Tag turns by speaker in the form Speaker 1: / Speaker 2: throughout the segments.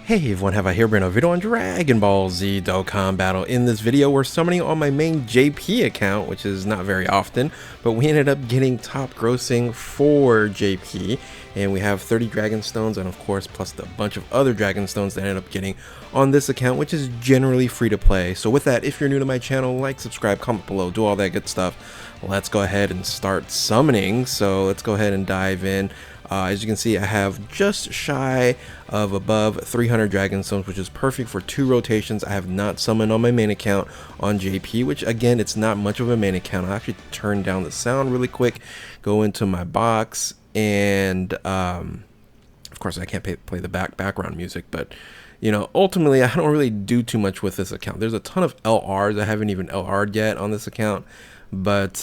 Speaker 1: Hey everyone, have I here bring a video on Dragon Ball Z Dokkan Battle. In this video, we're summoning on my main JP account, which is not very often, but we ended up getting top grossing for JP, and we have 30 Dragon Stones, and of course, plus the bunch of other Dragon Stones that I ended up getting on this account, which is generally free to play. So with that, if you're new to my channel, like, subscribe, comment below, do all that good stuff. Let's go ahead and start summoning. So let's go ahead and dive in. As you can see, I have just shy of above 300 Dragon Stones, which is perfect for 2 rotations. I have not summoned on my main account on JP, which again, it's not much of a main account. I'll actually turn down the sound really quick, go into my box, and of course I can't play the background music, but you know, ultimately I don't really do too much with this account. There's a ton of LRs. I haven't even LR'd yet on this account. But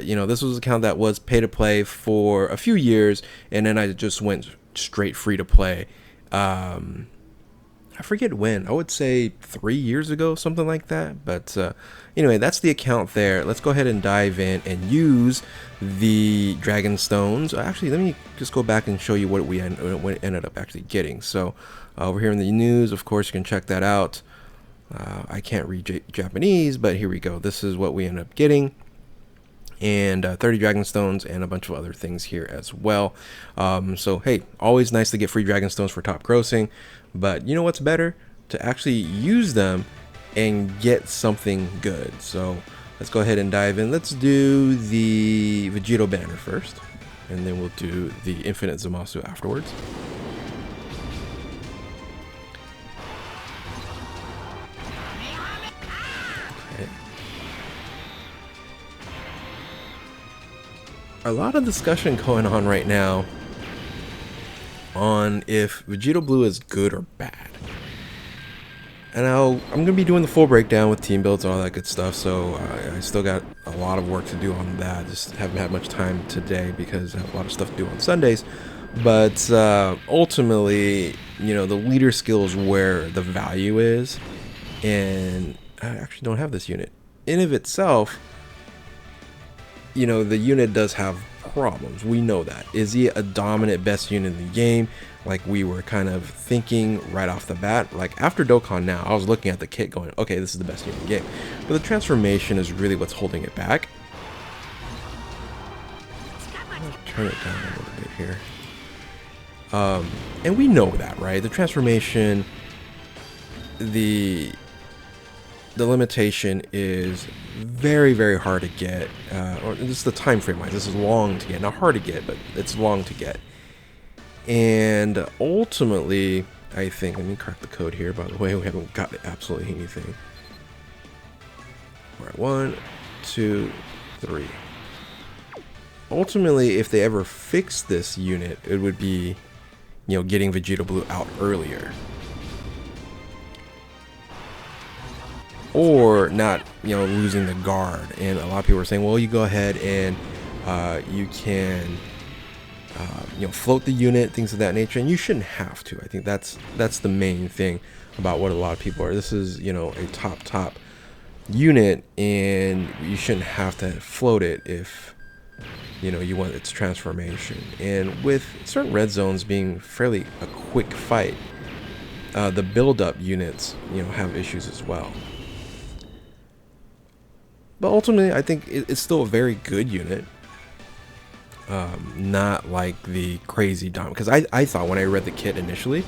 Speaker 1: you know, this was an account that was pay to play for a few years, and then I just went straight free to play. I forget when. I would say 3 years ago, something like that. But anyway, that's the account there. Let's go ahead and dive in and use the Dragon Stones. Actually, let me just go back and show you what we ended up actually getting. So over here in the news, of course, you can check that out. I can't read Japanese, but here we go. This is what we ended up getting. And 30 Dragon Stones and a bunch of other things here as well. So hey, always nice to get free Dragon Stones for top grossing, but you know what's better? To actually use them and get something good. So let's go ahead and dive in. Let's do the Vegito banner first, and then we'll do the Infinite Zamasu afterwards. A lot of discussion going on right now on if Vegito Blue is good or bad. And I'm going to be doing the full breakdown with team builds and all that good stuff, so I still got a lot of work to do on that. Just haven't had much time today because I have a lot of stuff to do on Sundays. But ultimately, you know, the leader skill is where the value is, and I actually don't have this unit. In of itself, you know, the unit does have problems. We know that. Is he a dominant best unit in the game, like we were kind of thinking right off the bat? Like after Dokkan Now, I was looking at the kit going, okay, this is the best unit in the game. But the transformation is really what's holding it back. I'll turn it down a little bit here. And we know that, right? The transformation, the limitation is very, very hard to get, or just the time frame wise, this is long to get. Not hard to get, but it's long to get. And ultimately, I think, let me crack the code here, by the way, we haven't got absolutely anything. All right, 1, 2, 3. Ultimately, if they ever fix this unit, it would be, you know, getting Vegito Blue out earlier. Or not, you know, losing the guard. And a lot of people are saying, well, you go ahead and you can, you know, float the unit, things of that nature, and you shouldn't have to. I think that's the main thing about what a lot of people are. This is, you know, a top unit, and you shouldn't have to float it if, you know, you want its transformation. And with certain red zones being fairly a quick fight, the build-up units, you know, have issues as well. But ultimately, I think it's still a very good unit. Not like the crazy dominant. Because I thought when I read the kit initially,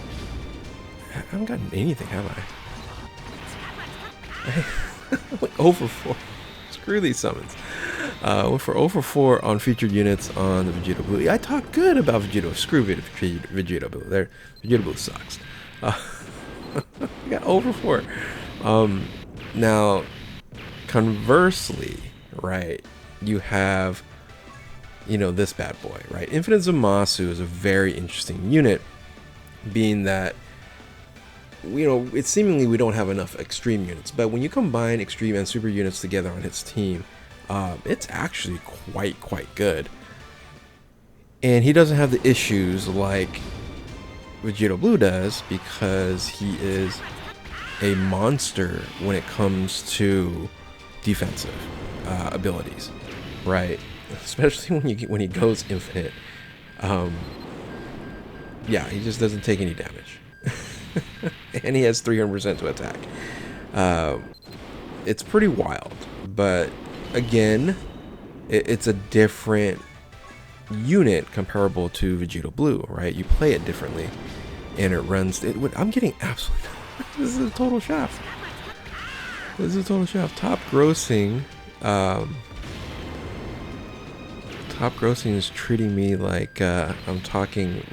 Speaker 1: I haven't gotten anything, have I? Went over 4. Screw these summons. Went for over 4 on featured units on the Vegito Blue. I talked good about Vegito. Screw Vegito Blue. Vegito Blue sucks. I got over 4. Now, conversely, right, you have, you know, this bad boy, right? Infinite Zamasu is a very interesting unit, being that, you know, it's seemingly we don't have enough extreme units, but when you combine extreme and super units together on his team, it's actually quite good. And he doesn't have the issues like Vegito Blue does, because he is a monster when it comes to defensive abilities, right? Especially when he goes infinite. Yeah, he just doesn't take any damage. and he has 300% to attack. It's pretty wild, but again, it's a different unit comparable to Vegeta Blue, right? You play it differently, and it runs. I'm getting absolutely. This is a total shaft. This is a total shaft. Top grossing. Top grossing is treating me like I'm talking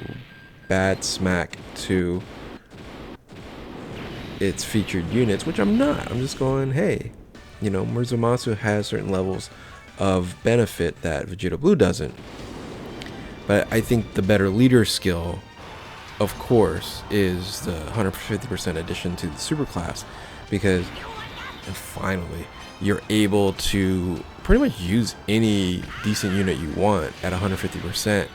Speaker 1: bad smack to its featured units, which I'm not. I'm just going, hey, you know, Murzumatsu has certain levels of benefit that Vegeta Blue doesn't. But I think the better leader skill, of course, is the 150% addition to the super class, because, and finally, you're able to pretty much use any decent unit you want at 150%.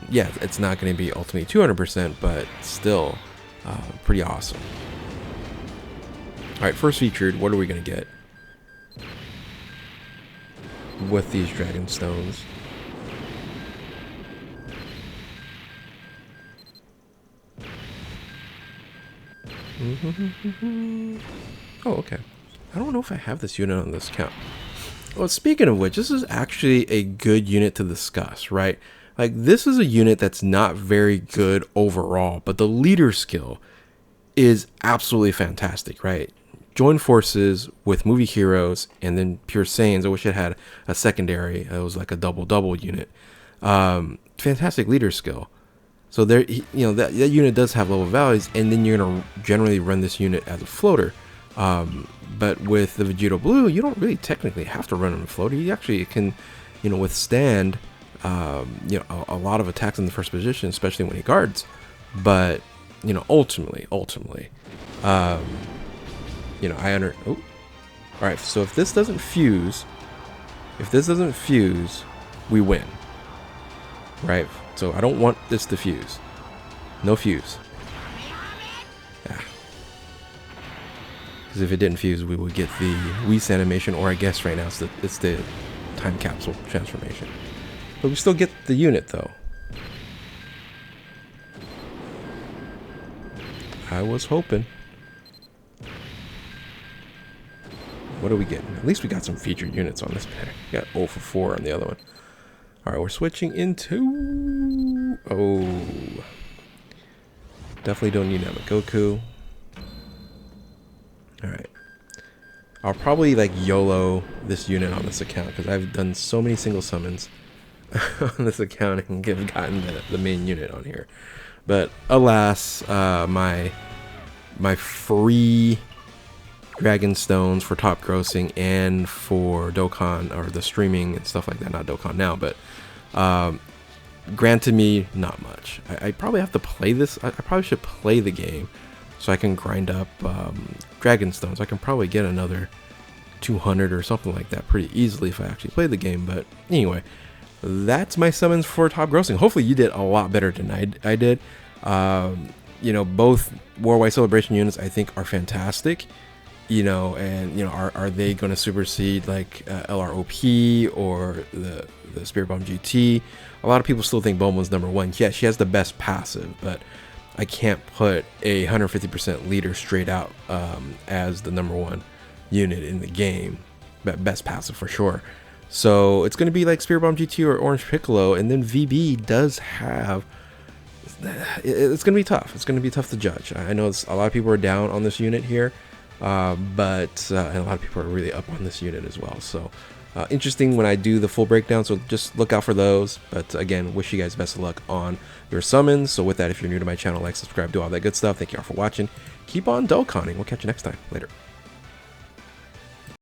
Speaker 1: Yeah, it's not going to be ultimately 200%, but still pretty awesome. Alright, first featured, what are we going to get with these Dragon Stones? Oh, okay. I don't know if I have this unit on this count. Well, speaking of which, this is actually a good unit to discuss, right? Like, this is a unit that's not very good overall, but the leader skill is absolutely fantastic, right? Join forces with movie heroes and then pure Saiyans. I wish it had a secondary. It was like a double unit. Fantastic leader skill. So there, you know, that unit does have level values, and then you're gonna generally run this unit as a floater. But with the Vegeta Blue, you don't really technically have to run on a floater. You actually can, you know, withstand, you know, a lot of attacks in the first position, especially when he guards. But, you know, ultimately, you know, oh, all right. So if this doesn't fuse, we win, right? So I don't want this to fuse. No fuse. Yeah. Because if it didn't fuse, we would get the Whis animation, or I guess right now it's the time capsule transformation. But we still get the unit though. I was hoping. What are we getting? At least we got some featured units on this pack. We got 0 for 4 on the other one. Alright, we're switching into... Oh. Definitely don't need Namagoku. Alright. I'll probably like YOLO this unit on this account, because I've done so many single summons on this account and gotten the main unit on here. But alas, my free Dragon Stones for top grossing and for Dokkan, or the streaming and stuff like that, not Dokkan now, but granted me not much. I probably have to play this. I probably should play the game so I can grind up Dragon Stones. I can probably get another 200 or something like that pretty easily if I actually play the game. But anyway, that's my summons for top grossing. Hopefully you did a lot better than I did. You know, both Worldwide Celebration units I think are fantastic. You know, and you know, are they going to supersede like LROP or the Spirit Bomb GT? A lot of people still think Bulma's #1. Yeah, she has the best passive, but I can't put a 150% leader straight out as the #1 unit in the game. Best passive for sure. So it's going to be like Spirit Bomb GT or Orange Piccolo, and then VB does have. It's going to be tough. It's going to be tough to judge. I know a lot of people are down on this unit here. But and a lot of people are really up on this unit as well. So interesting when I do the full breakdown. So just look out for those. But again, wish you guys best of luck on your summons. So with that, if you're new to my channel, like, subscribe, do all that good stuff. Thank you all for watching. Keep on Dokkaning. We'll catch you next time. Later.